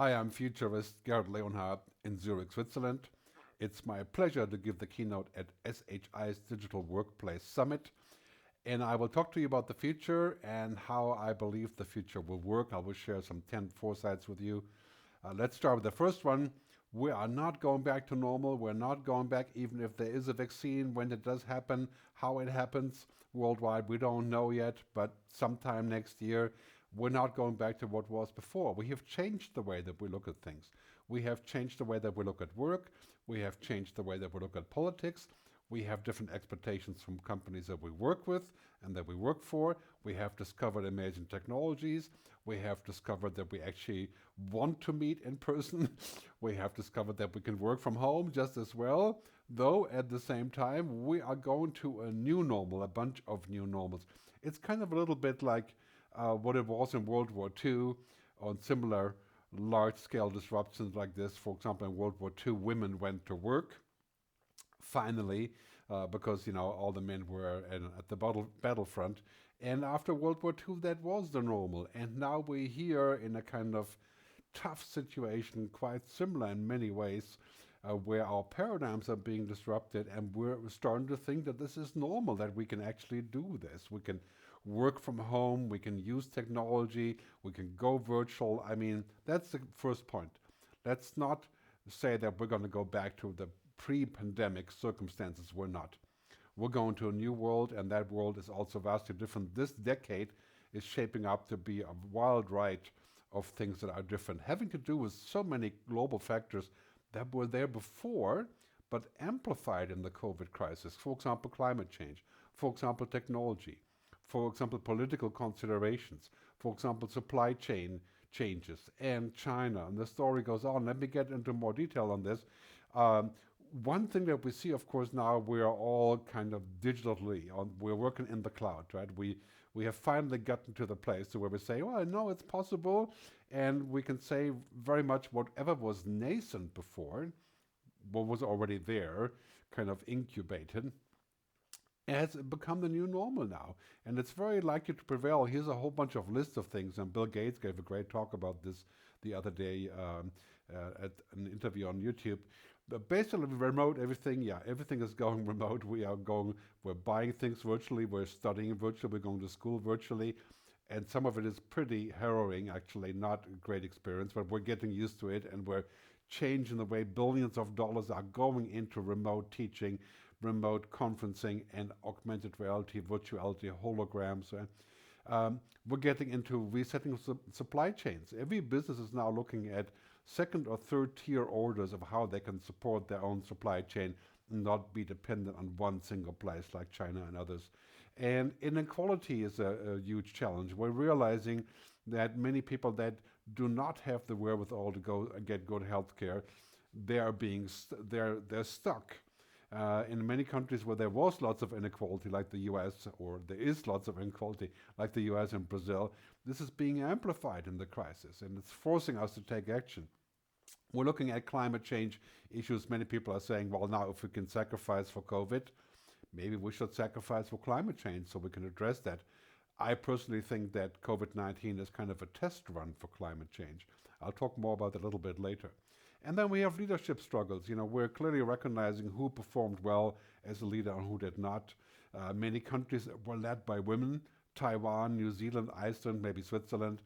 Hi, I'm Futurist Gerd Leonhard in Zurich, Switzerland. It's my pleasure to give the keynote at SHI's Digital Workplace Summit. And I will talk to you about the future and how I believe the future will work. I will share some 10 foresights with you. Let's start with the first one. We are not going back to normal. We're not going back, even if there is a vaccine, when it does happen, how it happens worldwide, we don't know yet, but sometime next year, we're not going back to what was before. We have changed the way that we look at things. We have changed the way that we look at work. We have changed the way that we look at politics. We have different expectations from companies that we work with and that we work for. We have discovered amazing technologies. We have discovered that we actually want to meet in person. We have discovered that we can work from home just as well, though at the same time, we are going to a new normal, a bunch of new normals. It's kind of a little bit like what it was in World War II on similar large-scale disruptions like this. For example, in World War II, women went to work finally, because all the men were at the battlefront. And after World War II, that was the normal. And now we're here in a kind of tough situation, quite similar in many ways, where our paradigms are being disrupted, and we're starting to think that this is normal, that we can actually do this. We can work from home, we can use technology, we can go virtual. I mean, that's the first point. Let's not say that we're going to go back to the pre-pandemic circumstances. We're not. We're going to a new world, and that world is also vastly different. This decade is shaping up to be a wild ride of things that are different, having to do with so many global factors that were there before, but amplified in the COVID crisis. For example, climate change. For example, technology. For example, political considerations. For example, supply chain changes and China. And the story goes on. Let me get into more detail on this. One thing that we see, of course, now we are all kind of digitally we're working in the cloud, right? We have finally gotten to the place where we say, well, no, it's possible, and we can say very much whatever was nascent before, what was already there, kind of incubated, has become the new normal now, and it's very likely to prevail. Here's a whole bunch of lists of things, and Bill Gates gave a great talk about this the other day at an interview on YouTube. But basically, remote everything. Yeah, everything is going remote. We're buying things virtually. We're studying virtually. We're going to school virtually, and some of it is pretty harrowing. Actually, not a great experience, but we're getting used to it, and we're changing the way billions of dollars are going into remote teaching, remote conferencing, and augmented reality, virtuality, holograms. We're getting into resetting supply chains. Every business is now looking at second or third tier orders of how they can support their own supply chain and not be dependent on one single place like China and others. And inequality is a huge challenge. We're realizing that many people that do not have the wherewithal to go and get good health care, they're stuck. In many countries where there was lots of inequality, like the US, or there is lots of inequality, like the US and Brazil, this is being amplified in the crisis, and it's forcing us to take action. We're looking at climate change issues. Many people are saying, well, now if we can sacrifice for COVID, maybe we should sacrifice for climate change so we can address that. I personally think that COVID-19 is kind of a test run for climate change. I'll talk more about that a little bit later. And then we have leadership struggles. We're clearly recognizing who performed well as a leader and who did not. Many countries were led by women. Taiwan, New Zealand, Iceland, maybe Switzerland,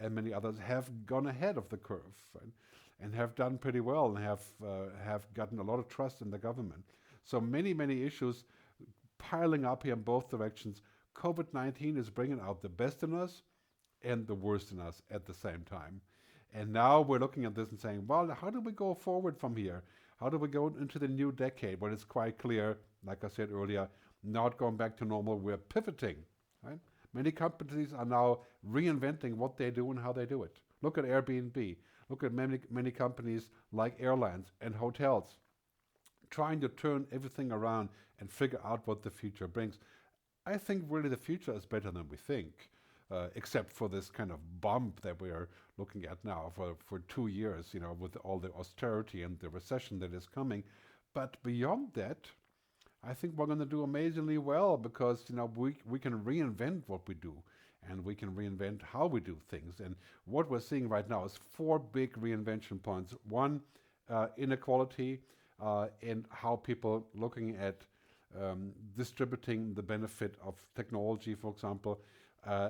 and many others have gone ahead of the curve, right? And have done pretty well, and have gotten a lot of trust in the government. So many issues piling up here in both directions. COVID-19 is bringing out the best in us and the worst in us at the same time. And now we're looking at this and saying, well, how do we go forward from here? How do we go into the new decade when it's quite clear, like I said earlier, not going back to normal, we're pivoting, right? Many companies are now reinventing what they do and how they do it. Look at Airbnb. Look at many companies like airlines and hotels trying to turn everything around and figure out what the future brings. I think really the future is better than we think. Except for this kind of bump that we are looking at now for 2 years, with all the austerity and the recession that is coming. But beyond that, I think we're going to do amazingly well because, we can reinvent what we do. and we can reinvent how we do things. And what we're seeing right now is four big reinvention points. One, inequality, and how people looking at distributing the benefit of technology, for example,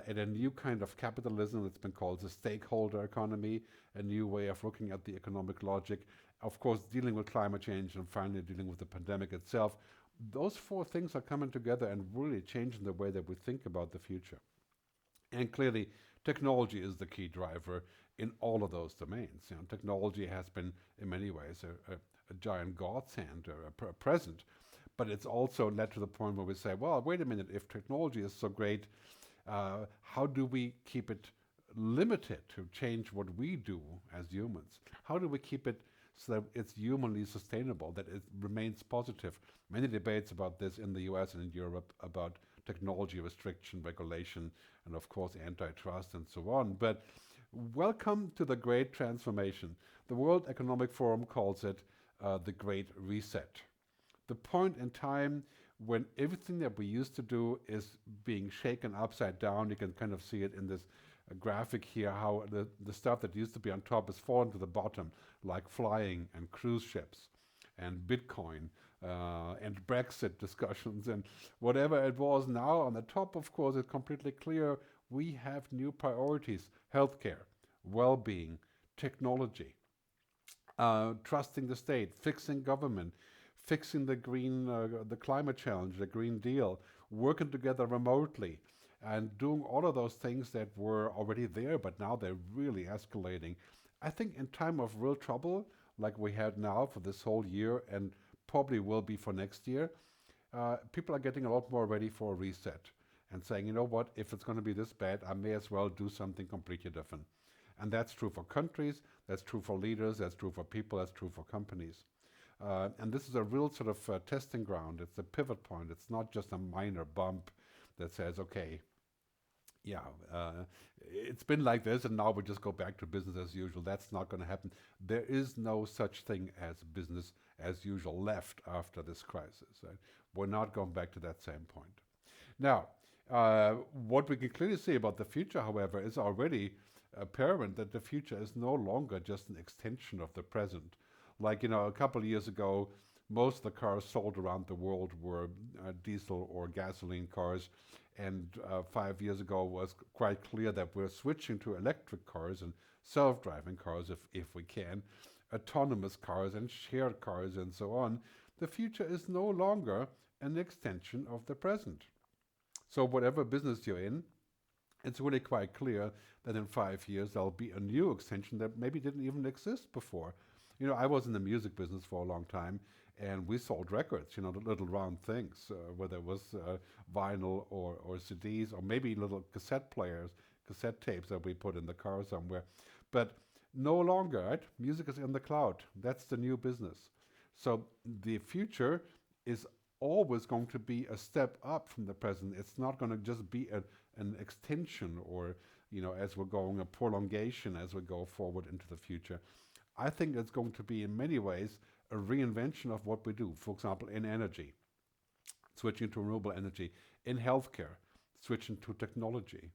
and a new kind of capitalism that's been called the stakeholder economy, a new way of looking at the economic logic, of course, dealing with climate change, and finally dealing with the pandemic itself. Those four things are coming together and really changing the way that we think about the future. And clearly, technology is the key driver in all of those domains. Technology has been, in many ways, a giant godsend or a present, but it's also led to the point where we say, well, wait a minute, if technology is so great, how do we keep it limited to change what we do as humans? How do we keep it so that it's humanly sustainable, that it remains positive? Many debates about this in the US and in Europe about technology restriction, regulation, and of course antitrust and so on. But welcome to the great transformation. The World Economic Forum calls it the Great Reset. The point in time when everything that we used to do is being shaken upside down. You can kind of see it in this graphic here, how the stuff that used to be on top is fallen to the bottom, like flying and cruise ships and Bitcoin and Brexit discussions and whatever it was. Now on the top, of course, it's completely clear we have new priorities: healthcare, well-being, technology, trusting the state, fixing government, fixing the the climate challenge, the Green Deal, working together remotely, and doing all of those things that were already there, but now they're really escalating. I think in time of real trouble, like we had now for this whole year and probably will be for next year, people are getting a lot more ready for a reset and saying, you know what, if it's going to be this bad, I may as well do something completely different. And that's true for countries, that's true for leaders, that's true for people, that's true for companies. And this is a real sort of testing ground. It's a pivot point. It's not just a minor bump that says, okay, yeah, it's been like this and now we just go back to business as usual. That's not going to happen. There is no such thing as business as usual left after this crisis. Right? We're not going back to that same point. Now, what we can clearly see about the future, however, is already apparent that the future is no longer just an extension of the present. Like, a couple of years ago, most of the cars sold around the world were diesel or gasoline cars. And 5 years ago was quite clear that we're switching to electric cars and self-driving cars if we can, autonomous cars and shared cars and so on. The future is no longer an extension of the present. So whatever business you're in, it's really quite clear that in 5 years there'll be a new extension that maybe didn't even exist before. I was in the music business for a long time, and we sold records, the little round things, whether it was vinyl or CDs, or maybe little cassette players, cassette tapes that we put in the car somewhere. But no longer, right? Music is in the cloud. That's the new business. So the future is always going to be a step up from the present. It's not going to just be an extension or, as we're going, a prolongation as we go forward into the future. I think it's going to be, in many ways, a reinvention of what we do. For example, in energy, switching to renewable energy. In healthcare, switching to technology.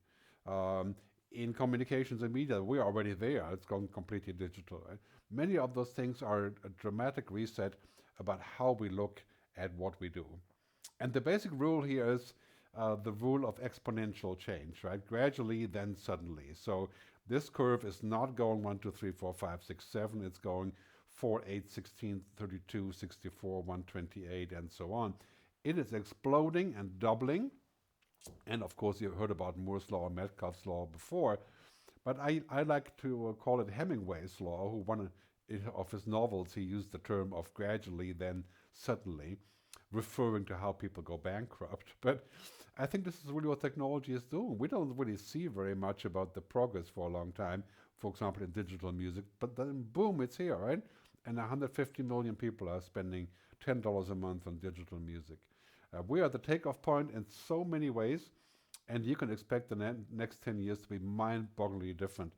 In communications and media, we're already there. It's going completely digital. Right? Many of those things are a dramatic reset about how we look at what we do. And the basic rule here is the rule of exponential change, right? Gradually, then suddenly. So this curve is not going 1, 2, 3, 4, 5, 6, 7. It's going 4, 8, 16, 32, 64, 128, and so on. It is exploding and doubling. And of course, you've heard about Moore's law and Metcalfe's law before. But I like to call it Hemingway's law, who one of his novels, he used the term of gradually, then suddenly, referring to how people go bankrupt. But I think this is really what technology is doing. We don't really see very much about the progress for a long time, for example, in digital music, but then boom, it's here, right? And 150 million people are spending $10 a month on digital music. We are at the takeoff point in so many ways, and you can expect the next 10 years to be mind-bogglingly different.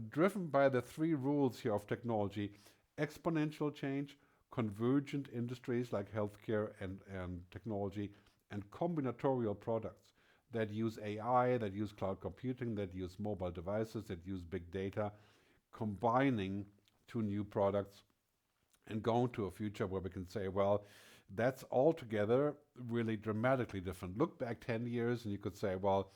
Driven by the three rules here of technology: exponential change, convergent industries like healthcare and technology, and combinatorial products. that use AI, that use cloud computing, that use mobile devices, that use big data, combining two new products and going to a future where we can say, well, that's altogether really dramatically different. Look back 10 years and you could say, well,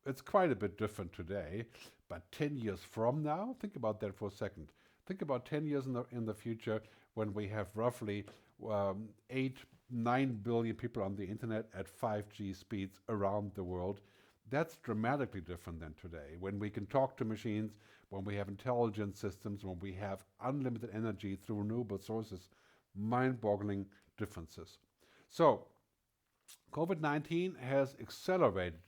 it's quite a bit different today, but 10 years from now, think about that for a second. Think about 10 years in the future when we have roughly 8, 9 billion people on the internet at 5G speeds around the world. That's dramatically different than today. When we can talk to machines, when we have intelligent systems, when we have unlimited energy through renewable sources, mind-boggling differences. So, COVID-19 has accelerated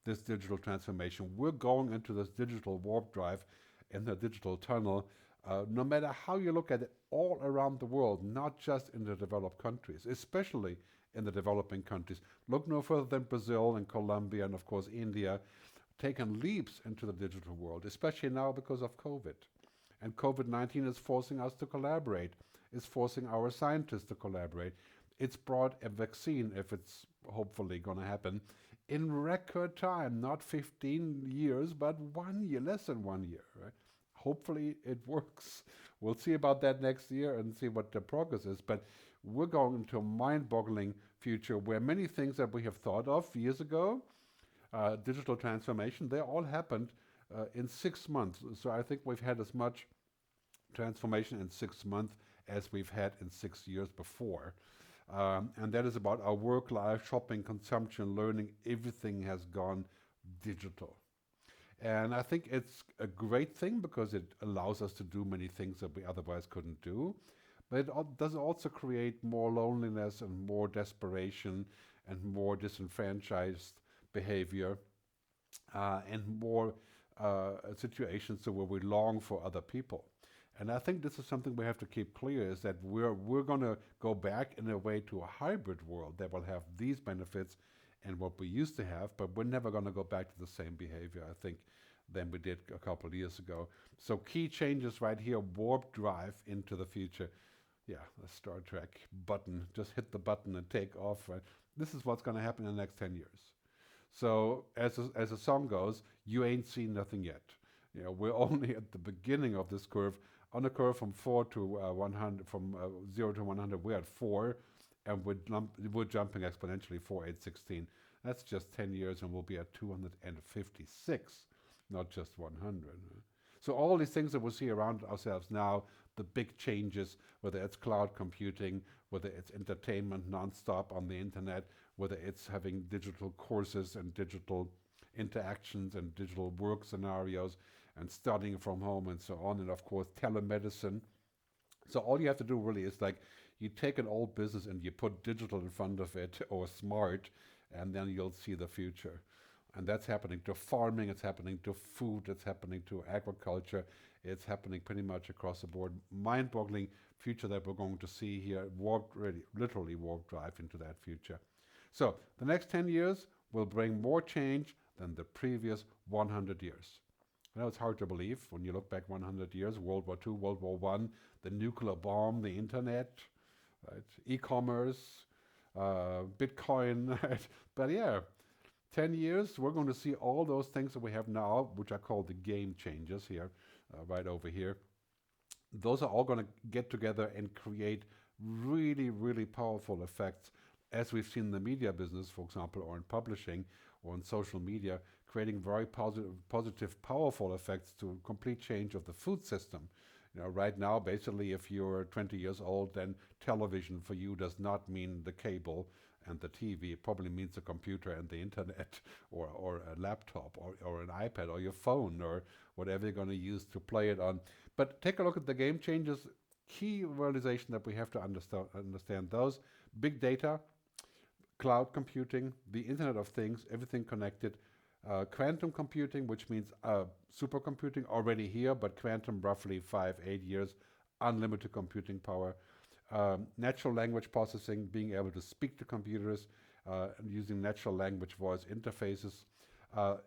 this digital transformation. We're going into this digital warp drive in the digital tunnel, no matter how you look at it, all around the world, not just in the developed countries, especially in the developing countries. Look no further than Brazil and Colombia and, of course, India, taken leaps into the digital world, especially now because of COVID. And COVID-19 is forcing us to collaborate, is forcing our scientists to collaborate. It's brought a vaccine, if it's hopefully going to happen, in record time, not 15 years, but 1 year, less than 1 year, right? Hopefully it works. We'll see about that next year and see what the progress is. But we're going into a mind-boggling future where many things that we have thought of years ago, digital transformation, they all happened in 6 months. So I think we've had as much transformation in 6 months as we've had in 6 years before. And that is about our work life, shopping, consumption, learning. Everything has gone digital. And I think it's a great thing because it allows us to do many things that we otherwise couldn't do. But it does also create more loneliness and more desperation and more disenfranchised behavior and more situations where we long for other people. And I think this is something we have to keep clear, is that we're going to go back in a way to a hybrid world that will have these benefits and what we used to have, but we're never going to go back to the same behavior, I think, than we did a couple of years ago. So key changes right here, warp drive into the future. Yeah, the Star Trek button, just hit the button and take off, right? This is what's going to happen in the next 10 years. So as the song goes, you ain't seen nothing yet. You know, we're only at the beginning of this curve. On a curve from 4 to 100, from 0 to 100, we're at 4, and we're jumping exponentially 4, 8, 16. That's just 10 years, and we'll be at 256, not just 100. So all these things that we see around ourselves now, the big changes, whether it's cloud computing, whether it's entertainment nonstop on the internet, whether it's having digital courses and digital interactions and digital work scenarios and studying from home and so on, and of course telemedicine. So all you have to do really is like you take an old business and you put digital in front of it or smart, and then you'll see the future. And that's happening to farming, it's happening to food, it's happening to agriculture, it's happening pretty much across the board. Mind-boggling future that we're going to see here, literally warp drive into that future. So the next 10 years will bring more change than the previous 100 years. I know it's hard to believe when you look back 100 years, World War II, World War I, the nuclear bomb, the internet, right? E-commerce, Bitcoin, right? But yeah, 10 years, we're going to see all those things that we have now, which are called the game changers here, right over here. Those are all going to get together and create really, really powerful effects, as we've seen in the media business, for example, or in publishing, or in social media, creating very positive, powerful effects to a complete change of the food system. You know, right now, basically, if you're 20 years old, then television for you does not mean the cable and the TV. It probably means the computer and the internet, or a laptop, or an iPad, or your phone, or whatever you're going to use to play it on. But take a look at the game changers. Key realization that we have to understand those: big data, cloud computing, the Internet of Things, everything connected, quantum computing, which means supercomputing already here, but quantum roughly 5-8 years, unlimited computing power, natural language processing, being able to speak to computers, using natural language voice interfaces,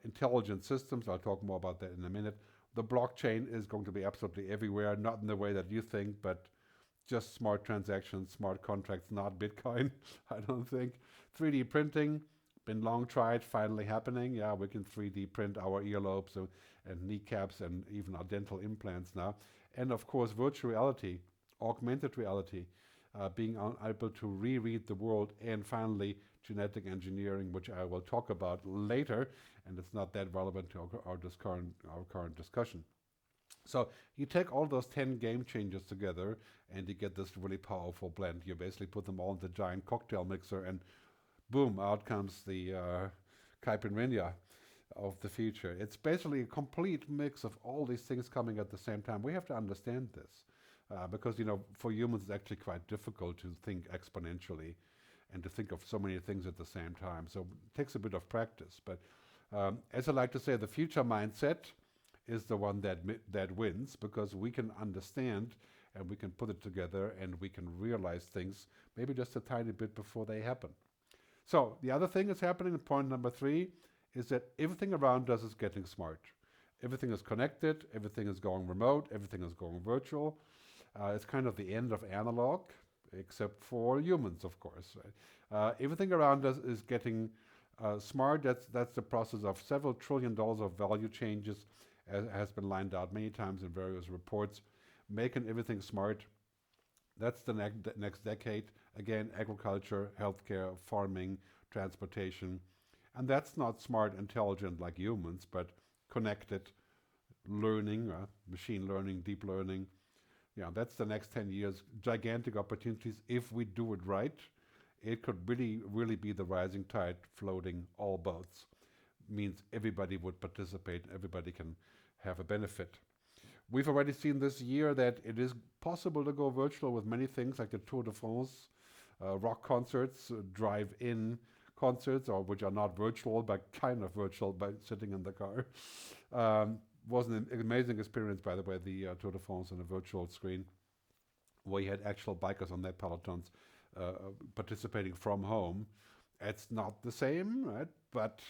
intelligent systems, I'll talk more about that in a minute. The blockchain is going to be absolutely everywhere, not in the way that you think, but just smart transactions, smart contracts, not Bitcoin, I don't think. 3D printing, been long tried, finally happening. Yeah, we can 3D print our earlobes and kneecaps and even our dental implants now. And of course, virtual reality, augmented reality, being able to reread the world, and finally, genetic engineering, which I will talk about later, and it's not that relevant to our current discussion. So you take all those 10 game changers together and you get this really powerful blend. You basically put them all in the giant cocktail mixer and boom, out comes the caipirinha of the future. It's basically a complete mix of all these things coming at the same time. We have to understand this because, for humans, it's actually quite difficult to think exponentially and to think of so many things at the same time. So it takes a bit of practice. But as I like to say, the future mindset is the one that wins, because we can understand and we can put it together and we can realize things maybe just a tiny bit before they happen. So the other thing that's happening, point number 3, is that everything around us is getting smart. Everything is connected, everything is going remote, everything is going virtual. It's kind of the end of analog, except for humans, of course. Right? Everything around us is getting smart. That's the process of several $1 trillion of value changes, as has been lined out many times in various reports, making everything smart. That's the next decade. Again, agriculture, healthcare, farming, transportation. And that's not smart, intelligent like humans, but connected, learning, machine learning, deep learning. Yeah, that's the next 10 years. Gigantic opportunities. If we do it right, it could really be the rising tide floating all boats. Means everybody would participate, everybody can have a benefit. We've already seen this year that it is possible to go virtual with many things like the Tour de France, rock concerts, drive-in concerts, or which are not virtual but kind of virtual by sitting in the car. Was an amazing experience, by the way, the Tour de France on a virtual screen, where you had actual bikers on their pelotons participating from home. It's not the same, right? But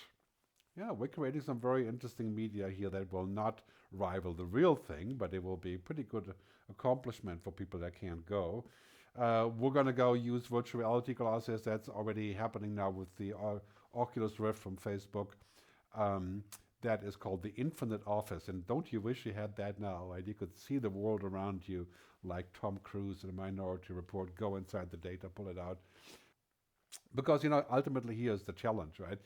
yeah, we're creating some very interesting media here that will not rival the real thing, but it will be a pretty good accomplishment for people that can't go. We're going to go use virtual reality glasses. That's already happening now with the Oculus Rift from Facebook. That is called the Infinite Office. And don't you wish you had that now, right? You could see the world around you like Tom Cruise in a Minority Report, go inside the data, pull it out. Because, ultimately here's the challenge, right?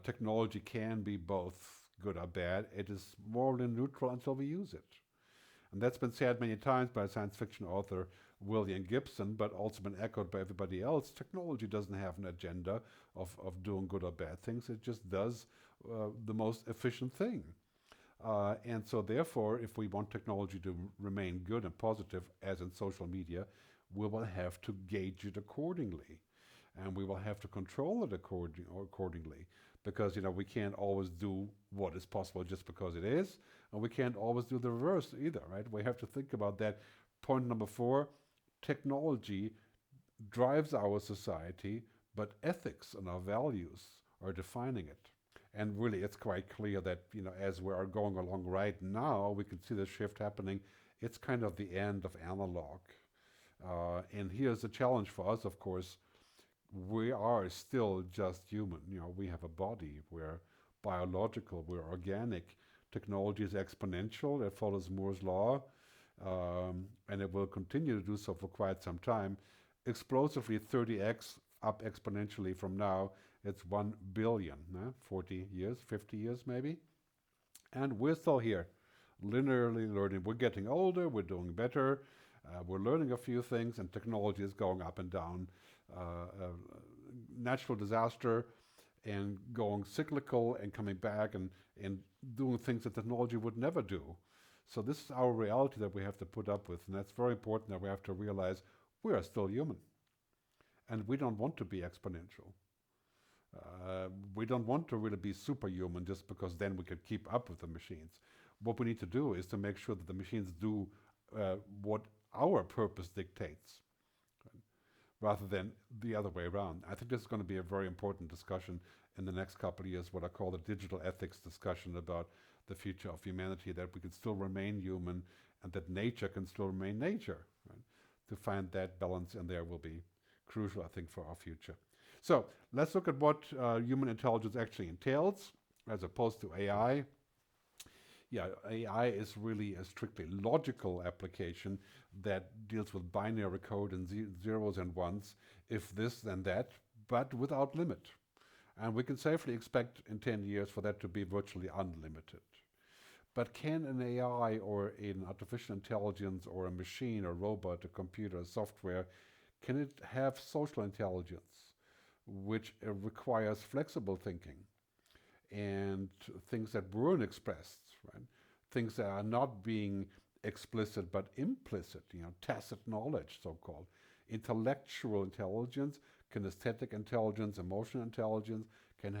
Technology can be both good or bad. It is morally neutral until we use it. And that's been said many times by science fiction author William Gibson, but also been echoed by everybody else. Technology doesn't have an agenda of doing good or bad things. It just does the most efficient thing. And so therefore, if we want technology to remain good and positive, as in social media, we will have to gauge it accordingly. And we will have to control it accordingly. Because, we can't always do what is possible just because it is. And we can't always do the reverse either, right? We have to think about that. Point number 4, technology drives our society, but ethics and our values are defining it. And really, it's quite clear that, as we are going along right now, we can see the shift happening. It's kind of the end of analog. And here's the challenge for us, of course. We are still just human. We have a body. We're biological. We're organic. Technology is exponential. It follows Moore's law. And it will continue to do so for quite some time. Explosively 30x up exponentially from now. It's 1 billion, 40 years, 50 years maybe. And we're still here, linearly learning. We're getting older. We're doing better. We're learning a few things, and technology is going up and down. Natural disaster and going cyclical and coming back and doing things that technology would never do. So this is our reality that we have to put up with, and that's very important that we have to realize we are still human. And we don't want to be exponential. We don't want to really be superhuman just because then we could keep up with the machines. What we need to do is to make sure that the machines do what our purpose dictates, rather than the other way around. I think this is going to be a very important discussion in the next couple of years, what I call the digital ethics discussion about the future of humanity, that we can still remain human and that nature can still remain nature. Right? To find that balance in there will be crucial, I think, for our future. So let's look at what human intelligence actually entails as opposed to AI. Yeah, AI is really a strictly logical application that deals with binary code and zeros and ones, if this, then that, but without limit. And we can safely expect in 10 years for that to be virtually unlimited. But can an AI or an artificial intelligence or a machine, a robot, a computer, software, can it have social intelligence, which requires flexible thinking and things that weren't expressed, right? Things that are not being explicit but implicit, tacit knowledge, so-called. Intellectual intelligence, kinesthetic intelligence, emotional intelligence. Can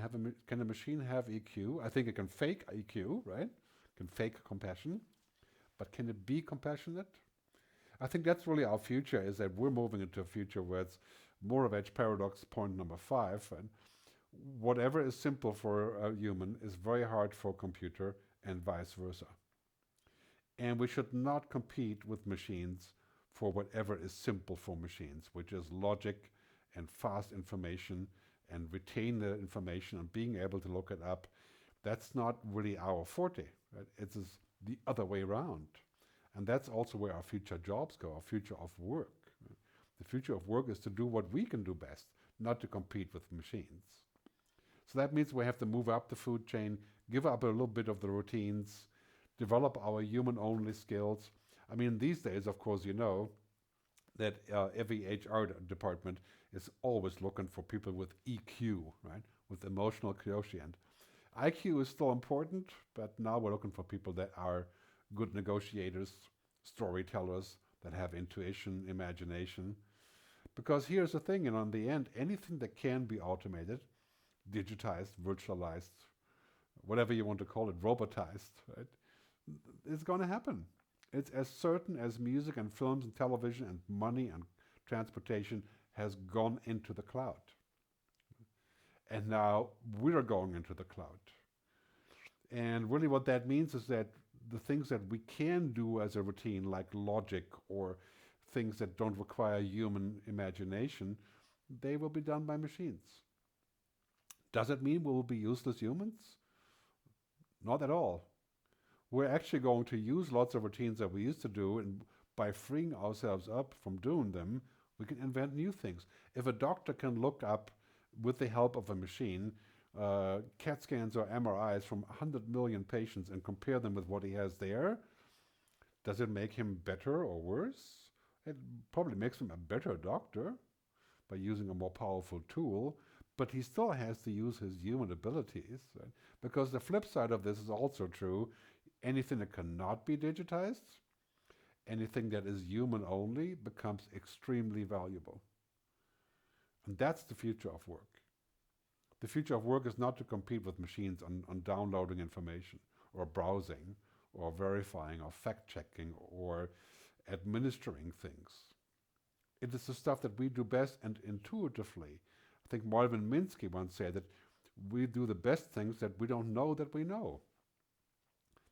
a machine have EQ? I think it can fake EQ, right? Can fake compassion, but can it be compassionate? I think that's really our future, is that we're moving into a future where it's more of edge paradox, point number 5, and whatever is simple for a human is very hard for a computer and vice versa. And we should not compete with machines for whatever is simple for machines, which is logic and fast information and retain the information and being able to look it up. That's not really our forte, right? It's the other way around. And that's also where our future jobs go, our future of work. The future of work is to do what we can do best, not to compete with machines. So that means we have to move up the food chain, give up a little bit of the routines, develop our human-only skills. I mean, these days, of course, you know that every HR department is always looking for people with EQ, right? With emotional quotient. IQ is still important, but now we're looking for people that are good negotiators, storytellers, that have intuition, imagination. Because here's the thing, in the end, anything that can be automated, digitized, virtualized, whatever you want to call it, robotized, right? It's going to happen. It's as certain as music and films and television and money and transportation has gone into the cloud. And now we're going into the cloud. And really what that means is that the things that we can do as a routine, like logic or things that don't require human imagination, they will be done by machines. Does it mean we will be useless humans? Not at all. We're actually going to use lots of routines that we used to do, and by freeing ourselves up from doing them, we can invent new things. If a doctor can look up, with the help of a machine, CAT scans or MRIs from 100 million patients and compare them with what he has there, does it make him better or worse? It probably makes him a better doctor by using a more powerful tool, but he still has to use his human abilities, right? Because the flip side of this is also true. Anything that cannot be digitized, anything that is human only, becomes extremely valuable. And that's the future of work. The future of work is not to compete with machines on downloading information or browsing or verifying or fact-checking or administering things. It is the stuff that we do best and intuitively. I think Marvin Minsky once said that we do the best things that we don't know that we know.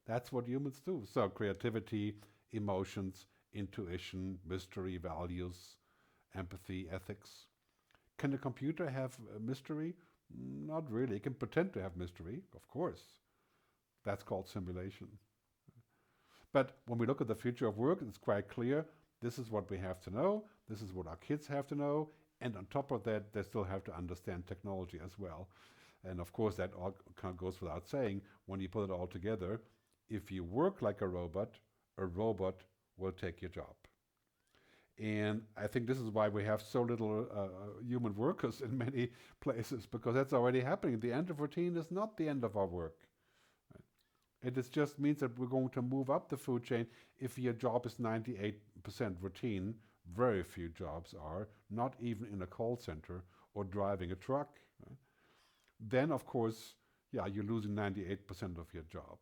That's what humans do. So creativity, emotions, intuition, mystery, values, empathy, ethics. Can a computer have mystery? Not really. It can pretend to have mystery, of course. That's called simulation. But when we look at the future of work, it's quite clear this is what we have to know, this is what our kids have to know, and on top of that, they still have to understand technology as well. And of course, that all kind of goes without saying. When you put it all together, if you work like a robot will take your job. And I think this is why we have so little human workers in many places, because that's already happening. The end of routine is not the end of our work. It just means that we're going to move up the food chain. If your job is 98% routine, very few jobs are, not even in a call center or driving a truck. Right? Then, of course, yeah, you're losing 98% of your job.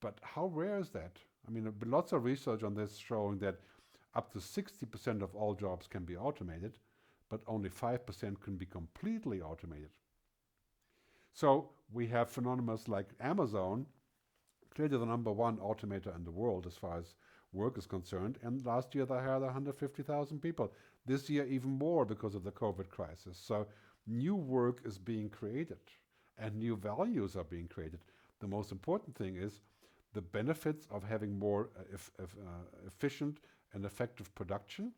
But how rare is that? I mean, there have been lots of research on this showing that up to 60% of all jobs can be automated, but only 5% can be completely automated. So we have phenomena like Amazon, clearly the number one automator in the world as far as work is concerned, and last year they hired 150,000 people. This year even more because of the COVID crisis. So new work is being created and new values are being created. The most important thing is the benefits of having more efficient and effective production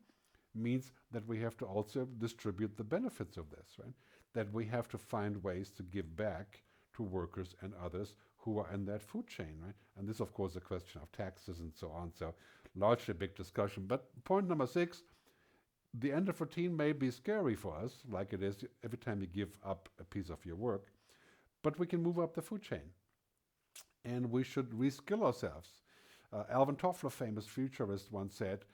means that we have to also distribute the benefits of this, right? That we have to find ways to give back to workers and others who are in that food chain, right? And this, of course, is a question of taxes and so on. So largely a big discussion. But point number 6, the end of routine may be scary for us, like it is every time you give up a piece of your work, but we can move up the food chain. And we should reskill ourselves. Alvin Toffler, famous futurist, once said,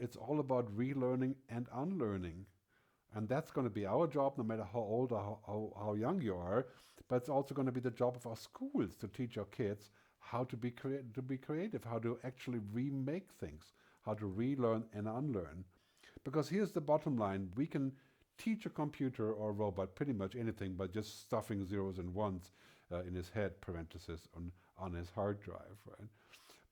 it's all about relearning and unlearning. And that's going to be our job, no matter how old or how young you are. But it's also going to be the job of our schools to teach our kids how to be creative, how to actually remake things, how to relearn and unlearn. Because here's the bottom line. We can teach a computer or a robot pretty much anything by just stuffing zeros and ones in his head, parenthesis, on his hard drive, right?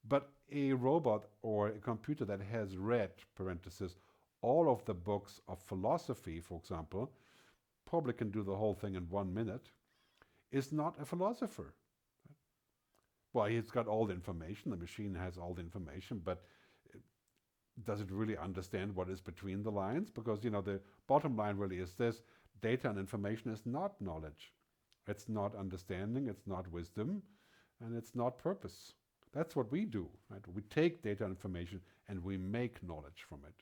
But a robot or a computer that has read, parenthesis, all of the books of philosophy, for example, probably can do the whole thing in 1 minute, is not a philosopher. Well, he's got all the information, the machine has all the information, but does it really understand what is between the lines? Because, the bottom line really is this: data and information is not knowledge. It's not understanding, it's not wisdom, and it's not purpose. That's what we do, right? We take data and information and we make knowledge from it.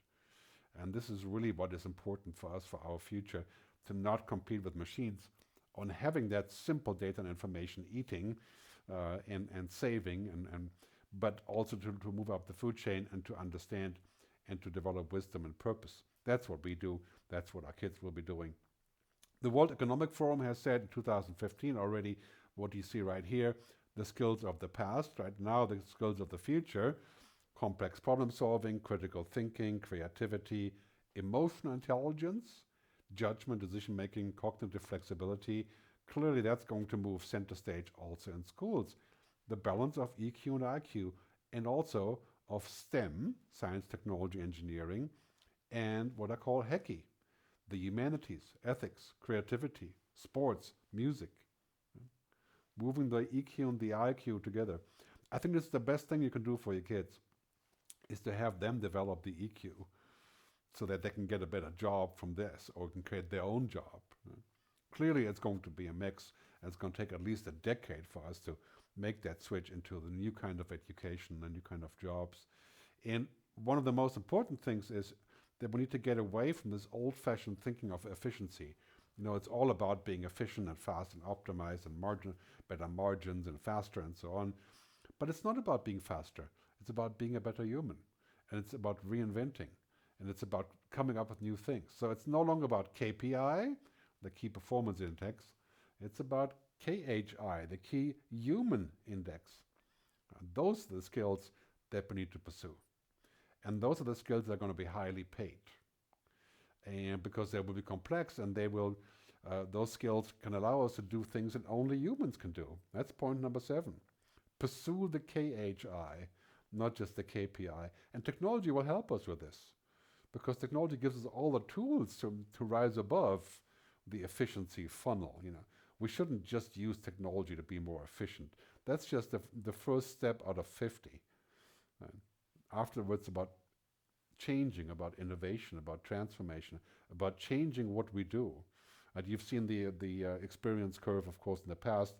And this is really what is important for us, for our future, to not compete with machines on having that simple data and information eating and saving, but also to move up the food chain and to understand and to develop wisdom and purpose. That's what we do. That's what our kids will be doing. The World Economic Forum has said in 2015 already, what you see right here, the skills of the past, right now the skills of the future: complex problem solving, critical thinking, creativity, emotional intelligence, judgment, decision making, cognitive flexibility. Clearly that's going to move center stage also in schools. The balance of EQ and IQ, and also of STEM, science, technology, engineering, and what I call HECI, the humanities, ethics, creativity, sports, music. Moving the EQ and the IQ together. I think this is the best thing you can do for your kids, is to have them develop the EQ so that they can get a better job from this or can create their own job. Clearly it's going to be a mix, and it's going to take at least a decade for us to make that switch into the new kind of education, the new kind of jobs. And one of the most important things is that we need to get away from this old-fashioned thinking of efficiency. It's all about being efficient and fast and optimized and better margins and faster and so on. But it's not about being faster. It's about being a better human. And it's about reinventing. And it's about coming up with new things. So it's no longer about KPI, the Key Performance Index. It's about KHI, the Key Human Index. Those are the skills that we need to pursue. And those are the skills that are going to be highly paid. And because they will be complex, and those skills can allow us to do things that only humans can do. That's point number 7. Pursue the KHI, not just the KPI. And technology will help us with this, because technology gives us all the tools to rise above the efficiency funnel. We shouldn't just use technology to be more efficient. That's just the first step out of 50. Afterwards, about changing, about innovation, about transformation, about changing what we do. And you've seen the experience curve, of course, in the past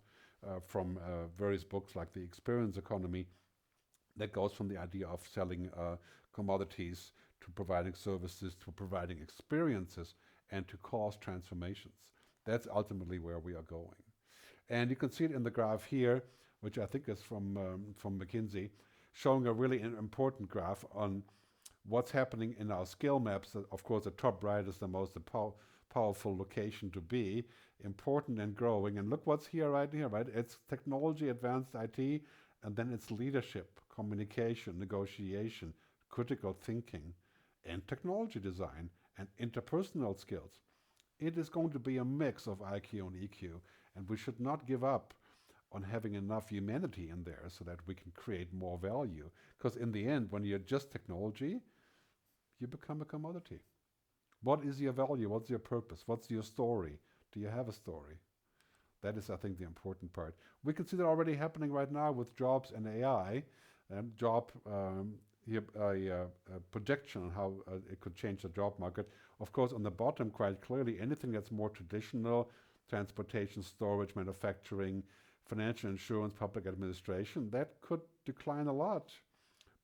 from various books like The Experience Economy, that goes from the idea of selling commodities to providing services, to providing experiences, and to cost transformations. That's ultimately where we are going. And you can see it in the graph here, which I think is from McKinsey, showing a really important graph on what's happening in our skill maps. Of course, the top right is the most powerful location to be, important and growing. And look what's here, right? It's technology, advanced IT, and then it's leadership, communication, negotiation, critical thinking, and technology design, and interpersonal skills. It is going to be a mix of IQ and EQ, and we should not give up on having enough humanity in there so that we can create more value. Because in the end, when you're just technology, you become a commodity. What is your value? What's your purpose? What's your story? Do you have a story? That is, I think, the important part. We can see that already happening right now with jobs and AI, and projection on how it could change the job market. Of course, on the bottom, quite clearly, anything that's more traditional, transportation, storage, manufacturing, financial insurance, public administration, that could decline a lot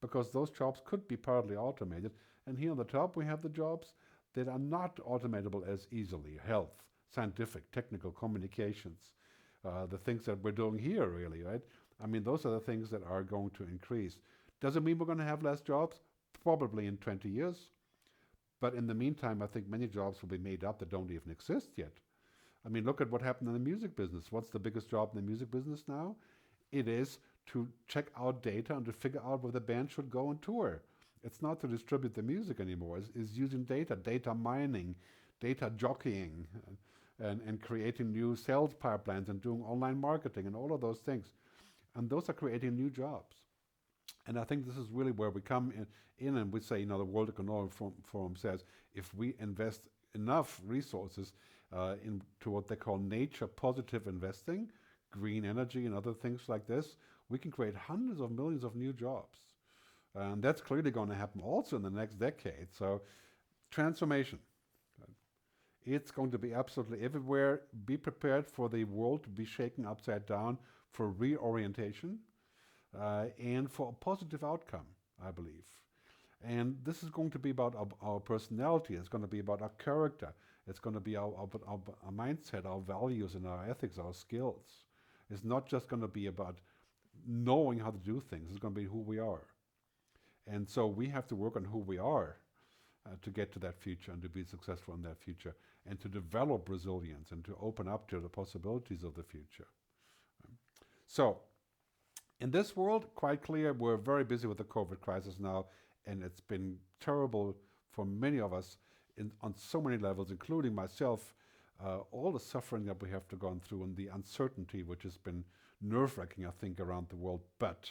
because those jobs could be partly automated. And here on the top, we have the jobs that are not automatable as easily. Health, scientific, technical, communications, the things that we're doing here, really, right? I mean, those are the things that are going to increase. Does it mean we're going to have less jobs? Probably in 20 years. But in the meantime, I think many jobs will be made up that don't even exist yet. I mean, look at what happened in the music business. What's the biggest job in the music business now? It is to check out data and to figure out where the band should go on tour. It's not to distribute the music anymore. It's using data mining, data jockeying, and creating new sales pipelines and doing online marketing and all of those things. And those are creating new jobs. And I think this is really where we come in and we say, the World Economic Forum says, if we invest enough resources into what they call nature positive investing, green energy and other things like this, we can create hundreds of millions of new jobs. And that's clearly going to happen also in the next decade. So transformation. It's going to be absolutely everywhere. Be prepared for the world to be shaken upside down, for reorientation, and for a positive outcome, I believe. And this is going to be about our personality. It's going to be about our character. It's going to be our mindset, our values, and our ethics, our skills. It's not just going to be about knowing how to do things. It's going to be who we are. And so we have to work on who we are to get to that future and to be successful in that future and to develop resilience and to open up to the possibilities of the future. So in this world, quite clear, we're very busy with the COVID crisis now, and it's been terrible for many of us on so many levels, including myself, all the suffering that we have to go through and the uncertainty which has been nerve-wracking, I think, around the world. But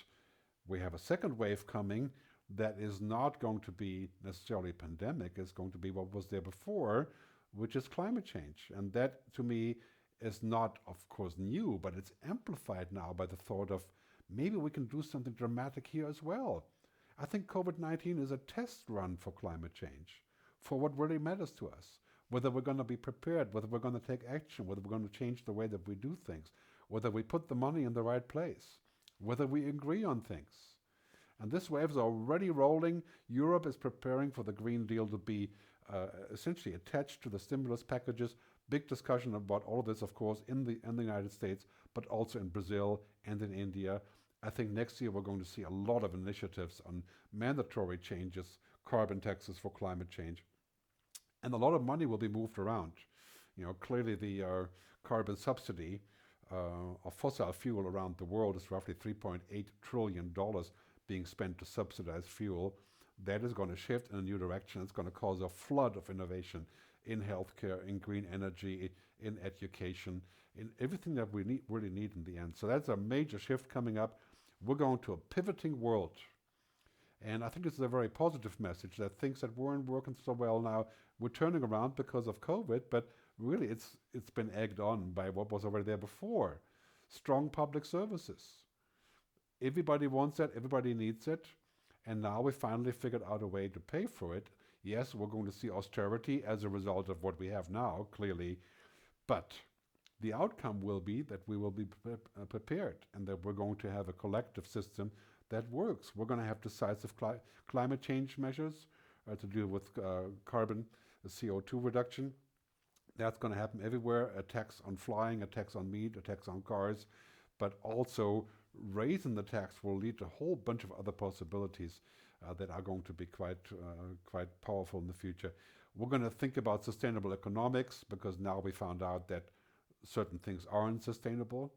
we have a second wave coming that is not going to be necessarily a pandemic. It's going to be what was there before, which is climate change. And that, to me, is not, of course, new, but it's amplified now by the thought of maybe we can do something dramatic here as well. I think COVID-19 is a test run for climate change, for what really matters to us, whether we're going to be prepared, whether we're going to take action, whether we're going to change the way that we do things, whether we put the money in the right place, whether we agree on things. And this wave is already rolling. Europe is preparing for the Green Deal to be essentially attached to the stimulus packages. Big discussion about all of this, of course, in the United States, but also in Brazil and in India. I think next year we're going to see a lot of initiatives on mandatory changes, carbon taxes for climate change. And a lot of money will be moved around. Clearly the carbon subsidy of fossil fuel around the world is roughly $3.8 trillion being spent to subsidize fuel. That is going to shift in a new direction. It's going to cause a flood of innovation in healthcare, in green energy, in education, in everything that we really need in the end. So that's a major shift coming up. We're going to a pivoting world. And I think this is a very positive message that things that weren't working so well now, we're turning around because of COVID, but really it's been egged on by what was already there before. Strong public services. Everybody wants it, everybody needs it, and now we finally figured out a way to pay for it. Yes, we're going to see austerity as a result of what we have now, clearly, but the outcome will be that we will be prepared and that we're going to have a collective system that works. We're going to have decisive climate change measures to deal with carbon, CO2 reduction. That's going to happen everywhere. A tax on flying, a tax on meat, a tax on cars, but also raising the tax will lead to a whole bunch of other possibilities that are going to be quite powerful in the future. We're going to think about sustainable economics because now we found out that certain things aren't sustainable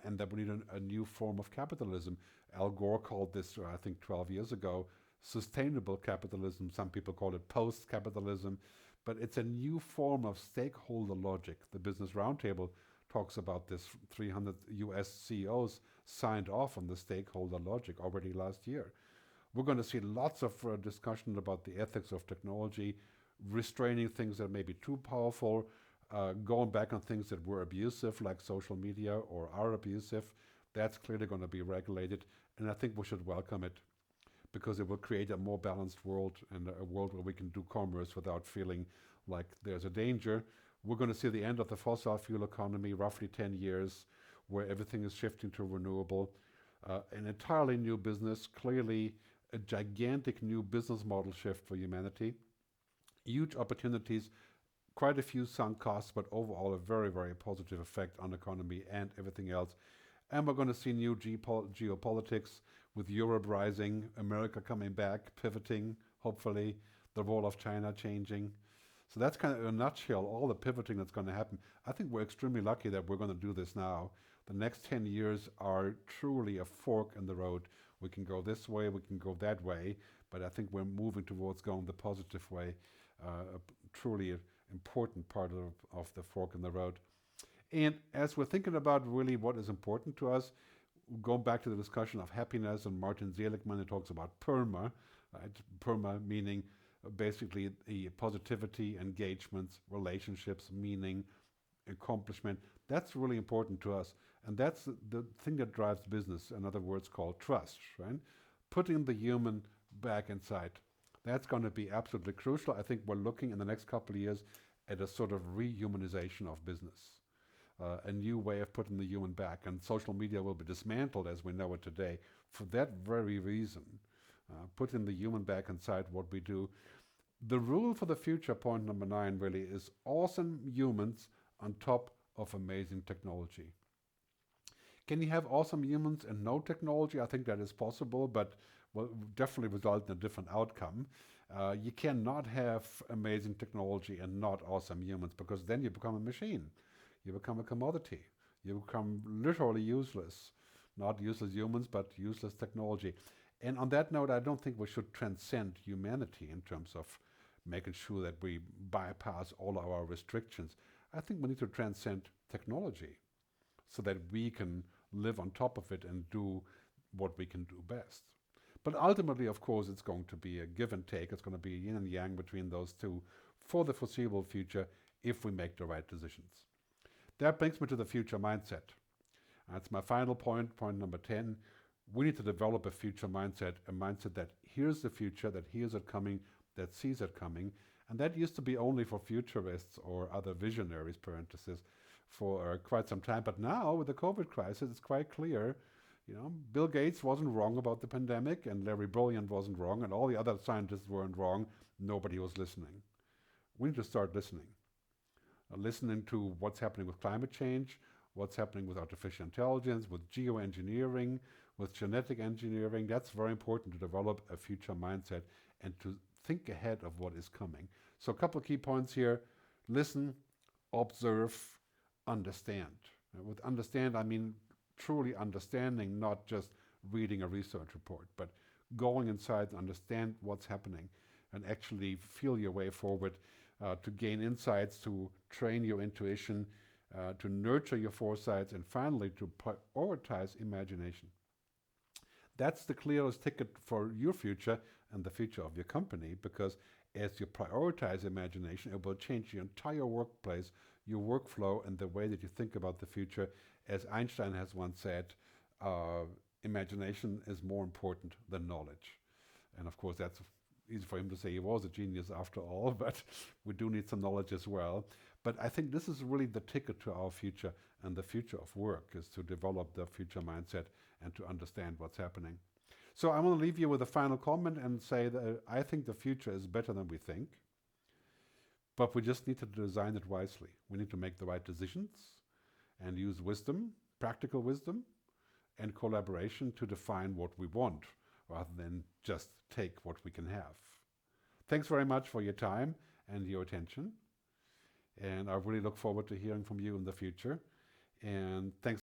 and that we need a new form of capitalism. Al Gore called this, I think 12 years ago, sustainable capitalism. Some people call it post-capitalism, but it's a new form of stakeholder logic. The Business Roundtable talks about this. 300 US CEOs signed off on the stakeholder logic already last year. We're going to see lots of discussion about the ethics of technology, restraining things that may be too powerful, Going back on things that were abusive, like social media or are abusive, that's clearly going to be regulated. And I think we should welcome it because it will create a more balanced world and a world where we can do commerce without feeling like there's a danger. We're going to see the end of the fossil fuel economy, roughly 10 years, where everything is shifting to renewable. An entirely new business, clearly a gigantic new business model shift for humanity. Huge opportunities, quite a few sunk costs, but overall a very, very positive effect on economy and everything else. And we're going to see new geopolitics with Europe rising, America coming back, pivoting, hopefully, the role of China changing. So that's kind of in a nutshell, all the pivoting that's going to happen. I think we're extremely lucky that we're going to do this now. The next 10 years are truly a fork in the road. We can go this way, we can go that way, but I think we're moving towards going the positive way, truly an important part of the fork in the road. And as we're thinking about really what is important to us, going back to the discussion of happiness, and Martin Seligman talks about PERMA, right? PERMA meaning basically the positivity, engagements, relationships, meaning, accomplishment. That's really important to us. And that's the thing that drives business, in other words, called trust, right? Putting the human back inside. That's going to be absolutely crucial. I think we're looking in the next couple of years at a sort of rehumanization of business. A new way of putting the human back. And social media will be dismantled as we know it today for that very reason. Putting the human back inside what we do. The rule for the future, point number 9, really is awesome humans on top of amazing technology. Can you have awesome humans and no technology? I think that is possible, but will definitely result in a different outcome. You cannot have amazing technology and not awesome humans, because then you become a machine. You become a commodity. You become literally useless. Not useless humans, but useless technology. And on that note, I don't think we should transcend humanity in terms of making sure that we bypass all our restrictions. I think we need to transcend technology so that we can live on top of it and do what we can do best. But ultimately, of course, it's going to be a give and take. It's going to be yin and yang between those two for the foreseeable future if we make the right decisions. That brings me to the future mindset. That's my final point, point number 10. We need to develop a future mindset, a mindset that hears the future, that hears it coming, that sees it coming. And that used to be only for futurists or other visionaries, parentheses, for quite some time. But now, with the COVID crisis, it's quite clear, Bill Gates wasn't wrong about the pandemic, and Larry Brilliant wasn't wrong, and all the other scientists weren't wrong. Nobody was listening. We need to start listening. Listening to what's happening with climate change, what's happening with artificial intelligence, with geoengineering, with genetic engineering. That's very important to develop a future mindset and to think ahead of what is coming. So a couple of key points here. Listen, observe, understand. With understand, I mean truly understanding, not just reading a research report, but going inside and understand what's happening and actually feel your way forward. To gain insights, to train your intuition, to nurture your foresights, and finally to prioritize imagination. That's the clearest ticket for your future and the future of your company, because as you prioritize imagination, it will change your entire workplace, your workflow, and the way that you think about the future. As Einstein has once said, imagination is more important than knowledge. And of course, that's easy for him to say. He was a genius after all, but we do need some knowledge as well. But I think this is really the ticket to our future, and the future of work is to develop the future mindset and to understand what's happening. So I want to leave you with a final comment and say that I think the future is better than we think, but we just need to design it wisely. We need to make the right decisions and use wisdom, practical wisdom, and collaboration to define what we want, rather than just take what we can have. Thanks very much for your time and your attention. And I really look forward to hearing from you in the future. And thanks